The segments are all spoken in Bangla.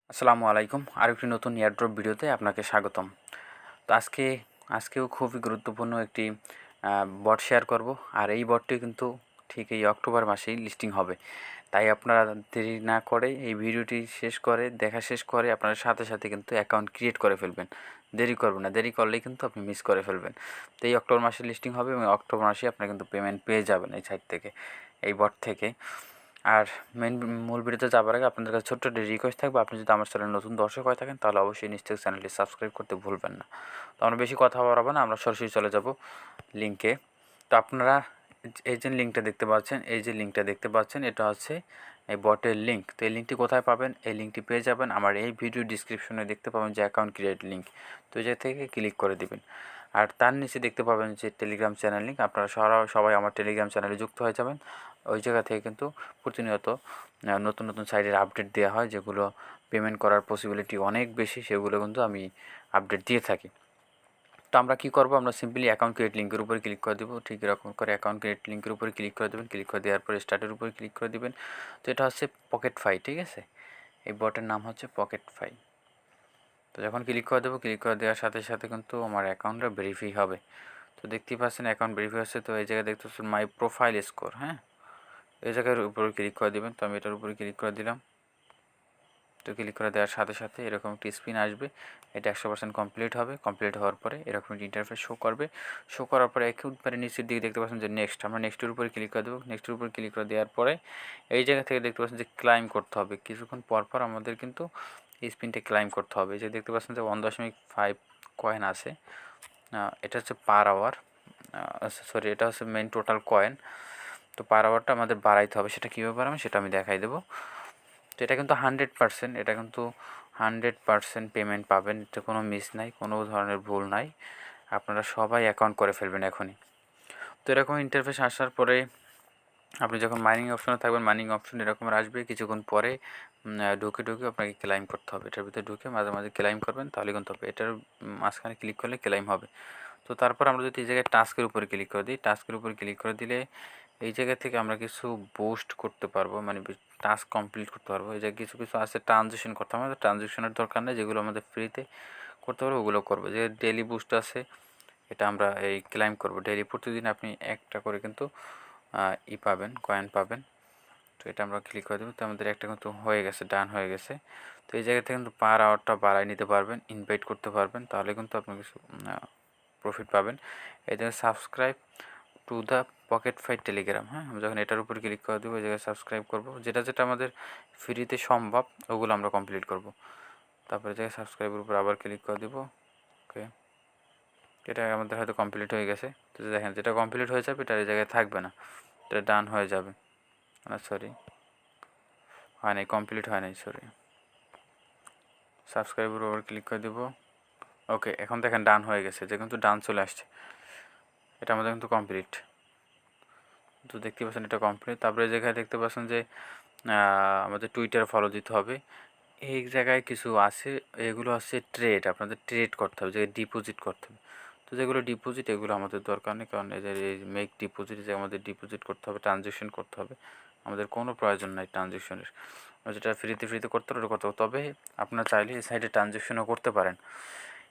আসসালামু আলাইকুম। আরেকটি নতুন এয়ারড্রপ ভিডিওতে আপনাকে স্বাগতম। তো আজকেও খুবই গুরুত্বপূর্ণ একটি বট শেয়ার করব। আর এই বটটি কিন্তু ঠিক এই অক্টোবর মাসেই লিস্টিং হবে। তাই আপনারা দেরি না করে এই ভিডিওটি দেখা শেষ করে আপনারা সাথে সাথে কিন্তু অ্যাকাউন্ট ক্রিয়েট করে ফেলবেন। দেরি করবেন না, দেরি করলেই কিন্তু আপনি মিস করে ফেলবেন। তো এই অক্টোবর মাসে লিস্টিং হবে এবং অক্টোবর মাসেই আপনারা কিন্তু পেমেন্ট পেয়ে যাবেন এই সাইট থেকে, এই বট থেকে। আর মূল ভিডিওতে যাবার আগে আপনাদের কাছে ছোট্ট একটি রিকোয়েস্ট থাকবে, আপনি যদি আমার চ্যানেল নতুন দর্শক হয়ে থাকেন তাহলে অবশ্যই নিশ্চয়ই চ্যানেলটি সাবস্ক্রাইব করতে ভুলবেন না। তো আমরা বেশি কথা বাড়াবো না, আমরা সরাসরি চলে যাব লিঙ্কে। তো আপনারা এই যে লিঙ্কটা দেখতে পাচ্ছেন এটা হচ্ছে এই বটের লিঙ্ক। তো এই লিঙ্কটি কোথায় পাবেন? এই লিঙ্কটি পেয়ে যাবেন আমার এই ভিডিও ডিসক্রিপশনে, দেখতে পাবেন যে অ্যাকাউন্ট ক্রিয়েট লিঙ্ক। তো এই জায়গা থেকে ক্লিক করে দিবেন। আর তার নিচে দেখতে পাবেন যে টেলিগ্রাম চ্যানেল লিঙ্ক। আপনারা সবাই আমার টেলিগ্রাম চ্যানেলে যুক্ত হয়ে যাবেন। ওই জায়গা থেকে কিন্তু প্রতিনিয়ত নতুন নতুন সাইটের আপডেট দেওয়া হয়, যেগুলো পেমেন্ট করার পসিবিলিটি অনেক বেশি, সেগুলো কিন্তু আমি আপডেট দিয়ে থাকি। তো আমরা কী করবো, আমরা সিম্পলি অ্যাকাউন্ট ক্রিয়েট লিঙ্কের উপরে ক্লিক করে দেবো। ঠিক এরকম করে অ্যাকাউন্ট ক্রিয়েট লিঙ্কের উপরে ক্লিক করে দেবেন। ক্লিক করে দেওয়ার পরে স্টার্টের উপরে ক্লিক করে দেবেন। তো এটা হচ্ছে পকেট ফাই, ঠিক আছে? এই বটের নাম হচ্ছে পকেট ফাই। তো যখন ক্লিক করে দেবো, ক্লিক করে দেওয়ার সাথে সাথে কিন্তু আমার অ্যাকাউন্টটা ভেরিফাই হবে। তো দেখতেই পাচ্ছেন অ্যাকাউন্ট ভেরিফাই হচ্ছে। তো এই জায়গায় দেখতে পাচ্ছেন মাই প্রোফাইল স্কোর, হ্যাঁ, এই জায়গার উপরে ক্লিক করে দেবেন। তো আমি এটার উপরে ক্লিক করে দিলাম। তো ক্লিক করে দেওয়ার সাথে সাথে এরকম একটি স্ক্রিন আসবে। এটা 100% কমপ্লিট হবে। কমপ্লিট হওয়ার পরে এরকম একটি ইন্টারফেস শো করবে। শো করার পরে একেবারে নিচের দিকে দেখতে পাচ্ছেন যে নেক্সট, আমরা নেক্সটের উপরে ক্লিক করে দেবো। নেক্সটের উপরে ক্লিক করে দেওয়ার পরে এই জায়গা থেকে দেখতে পাচ্ছেন যে ক্লাইম করতে হবে। কিছুক্ষণ পর পর আমাদের কিন্তু এই স্পিনটা ক্লাইম করতে হবে। যে দেখতে পাচ্ছেন যে 1.5 কয়েন আছে। এটা হচ্ছে পার আওয়ার, সরি, এটা হচ্ছে মেন টোটাল কয়েন। তো পার আওয়ারটা আমাদের বাড়াইতে হবে। সেটা কীভাবে বাড়াবেন সেটা আমি দেখাই দেবো। তো এটা কিন্তু 100%, এটা কিন্তু 100% পেমেন্ট পাবেন। এতে কোনো মিস নাই, কোনো ধরনের ভুল নাই। আপনারা সবাই অ্যাকাউন্ট করে ফেলবেন এখনই। তো এরকম ইন্টারফেস আসার পরে আপনি যখন মাইনিং অপশনে থাকবেন, মাইনিং অপশন এরকম আসবে। কিছুক্ষণ পরে ঢুকে আপনাকে ক্লাইম করতে হবে। এটার ভিতরে ঢুকে মাঝে মাঝে ক্লাইম করবেন, তাহলে কিন্তু হবে। এটার মাঝখানে ক্লিক করলে ক্লাইম হবে। তো তারপর আমরা যদি এই জায়গায় টাস্কের উপরে ক্লিক করে দিই, টাস্কের উপরে ক্লিক করে দিলে এই জায়গা থেকে আমরা কিছু বুস্ট করতে পারবো, মানে টাস্ক কমপ্লিট করতে পারবো। এই জায়গায় কিছু কিছু আছে ট্রানজেকশন করতে হবে। আমাদের ট্রানজেকশনের দরকার নেই, যেগুলো আমাদের ফ্রিতে করতে পারবো ওগুলো করবো। যে ডেলি বুস্ট আছে, এটা আমরা এই ক্লাইম করবো। ডেলি প্রতিদিন আপনি একটা করে কিন্তু পাবেন, কয়েন পাবেন। তো এটা আমরা ক্লিক করে দেবো। তো আমাদের একটা কিন্তু হয়ে গেছে, ডান হয়ে গেছে। তো এই জায়গা থেকে কিন্তু পার আওয়ারটা বাড়ায় নিতে পারবেন, ইনভাইট করতে পারবেন, তাহলে কিন্তু আপনি কিছু প্রফিট পাবেন। এই জায়গায় subscribe to the Pocket Fi Telegram, হ্যাঁ, আমি যখন এটার উপর ক্লিক করে দেবো, এই জায়গায় সাবস্ক্রাইব করবো। যেটা যেটা আমাদের ফ্রিতে সম্ভব ওগুলো আমরা কমপ্লিট করব। তারপরে জায়গায় সাবস্ক্রাইবের উপর আবার ক্লিক করে দেবো। ওকে, এটা আমাদের হয়তো কমপ্লিট হয়ে গেছে। তো দেখেন যেটা কমপ্লিট হয়ে যাবে এটা এই জায়গায় থাকবে না, এটা ডান হয়ে যাবে। না সরি, হয় নাই, কমপ্লিট হয় নাই, সরি। সাবস্ক্রাইবের উপর ক্লিক করে দেবো। ওকে, এখন দেখেন ডান হয়ে গেছে, যে কিন্তু ডান চলে আসছে। এটা আমাদের কিন্তু কমপ্লিট। তো দেখতে পাচ্ছেন এটা কমপ্লিট। তারপরে এই জায়গায় দেখতে পাচ্ছেন যে আমাদের টুইটার ফলো দিতে হবে। এই জায়গায় কিছু আছে, এগুলো হচ্ছে ট্রেড, আপনাদের ট্রেড করতে হবে, যে ডিপোজিট করতে হবে। তো যেগুলো ডিপোজিট এগুলো আমাদের দরকার নেই, কারণ এদের এই মেক ডিপোজিট, যে আমাদের ডিপোজিট করতে হবে, ট্রানজেকশন করতে হবে, আমাদের কোনো প্রয়োজন নাই ট্রানজেকশনের। যেটা ফ্রিতে করতে হবে ওটা করতে হবে। তবে আপনারা চাইলে এই সাইডে ট্রানজেকশনও করতে পারেন।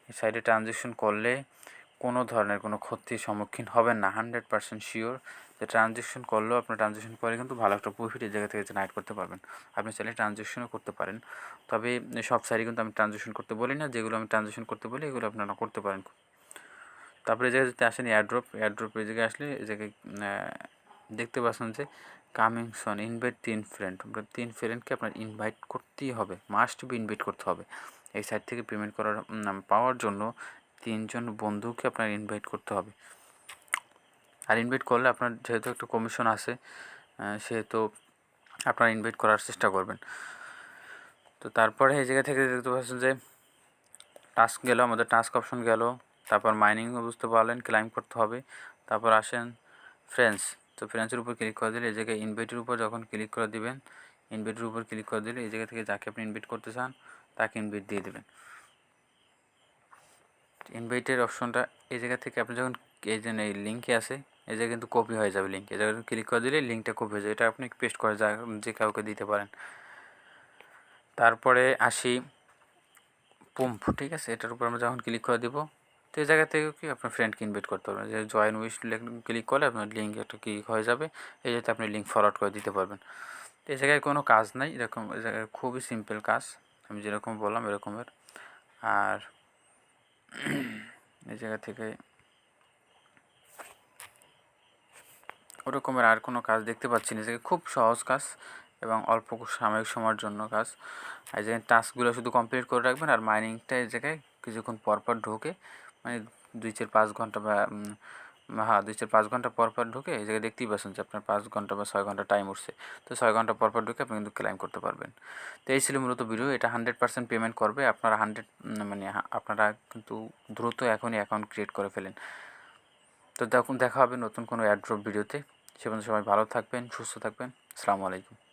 এই সাইডে ট্রানজেকশন করলে কোনো ধরনের কোনো ক্ষতির সম্মুখীন হবেন না, 100% শিওর। যে ট্রানজেকশন করলেও আপনার ট্রানজেকশন করে কিন্তু ভালো একটা প্রফিট এই জায়গা থেকে জেনারেট করতে পারবেন। আপনি চাইলে ট্রানজেকশনও করতে পারেন। তবে সব সাইডে কিন্তু আমি ট্রানজেকশন করতে বলি না, যেগুলো আমি ট্রানজেকশন করতে বলি এগুলো আপনারা করতে পারেন। তারপরে এই জায়গায় যদি আসেন এয়ারড্রপ এই জায়গায় আসলে এই জায়গায় দেখতে পাচ্ছেন যে কামিং সন ইনভাইট 3 ফ্রেন্ড। আপনার 3 ফ্রেন্ডকে আপনার ইনভাইট করতেই হবে, মাস্ট বি ইনভাইট করতে হবে। এই সাইট থেকে পেমেন্ট করার পাওয়ার জন্য 3 জন বন্ধুকে আপনার ইনভাইট করতে হবে। আর ইনভাইট করলে আপনার যেহেতু একটা কমিশন আছে, সেহেতু আপনারা ইনভাইট করার চেষ্টা করবেন। তো তারপরে এই জায়গা থেকে দেখতে পাচ্ছেন যে টাস্ক গেল, আমাদের টাস্ক অপশন গেল। তারপর মাইনিংও বুঝতে পারলেন, ক্লাইম করতে হবে। তারপর আসেন ফ্রেন্ডস। তো ফ্রেন্ডসের উপর ক্লিক করে দিলে এই জায়গায় ইনভাইটের উপর যখন ক্লিক করে দিবেন, ইনভাইটের উপর ক্লিক করে দিলে এই জায়গা থেকে যাকে আপনি ইনভাইট করতে চান তাকে ইনভাইট দিয়ে দেবেন। ইনভাইটের অপশনটা এই জায়গা থেকে আপনি যখন এই যে এই লিঙ্কে আছে, এই জায়গায় কিন্তু কপি হয়ে যাবে লিঙ্ক। এই জায়গায় ক্লিক করে দিলে লিঙ্কটা কপি হয়ে যাবে। এটা আপনি পেস্ট করে যে কাউকে দিতে পারেন। তারপরে আসি পাম্প, ঠিক আছে। এটার উপর আমরা যখন ক্লিক করে দিব, তো এই জায়গা থেকে কি আপনার ফ্রেন্ডকে ইনভাইট করতে পারবেন, যে জয়েন উইশ ক্লিক করলে আপনার লিঙ্ক একটা ক্লিক হয়ে যাবে, এই যাতে আপনি লিঙ্ক ফরওয়ার্ড করে দিতে পারবেন। তো এই জায়গায় কোনো কাজ নাই, এরকম এই জায়গায় খুবই সিম্পল কাজ, আমি যেরকম বললাম এরকমের। আর এই জায়গা থেকে ওরকমের আর কোনো কাজ দেখতে পাচ্ছি না, যে খুব সহজ কাজ এবং অল্প সাময়িক সময়ের জন্য কাজ। আর যে টাস্কগুলো শুধু কমপ্লিট করে রাখবেন, আর মাইনিংটা এই জায়গায় কিছুক্ষণ পরপর ঢোকে, মানে 2-4-5 ঘন্টা বা হ্যাঁ 2-4-5 ঘন্টা পরপর ঢুকে এই জায়গায় দেখতেই পাচ্ছেন যে আপনার 5 ঘন্টা বা 6 ঘন্টা টাইম উঠছে। তো 6 ঘন্টা পরপর ঢুকে আপনি কিন্তু ক্লাইম করতে পারবেন। তো এই ছিল মূলত ভিডিও। এটা 100% পেমেন্ট করবে, আপনারা 100 মানে আপনারা কিন্তু দ্রুত এখনই অ্যাকাউন্ট ক্রিয়েট করে ফেলেন। তো দেখা হবে নতুন কোনো অ্যাড্রপ ভিডিওতে। সে পর্যন্ত সবাই ভালো থাকবেন, সুস্থ থাকবেন। আসসালামু আলাইকুম।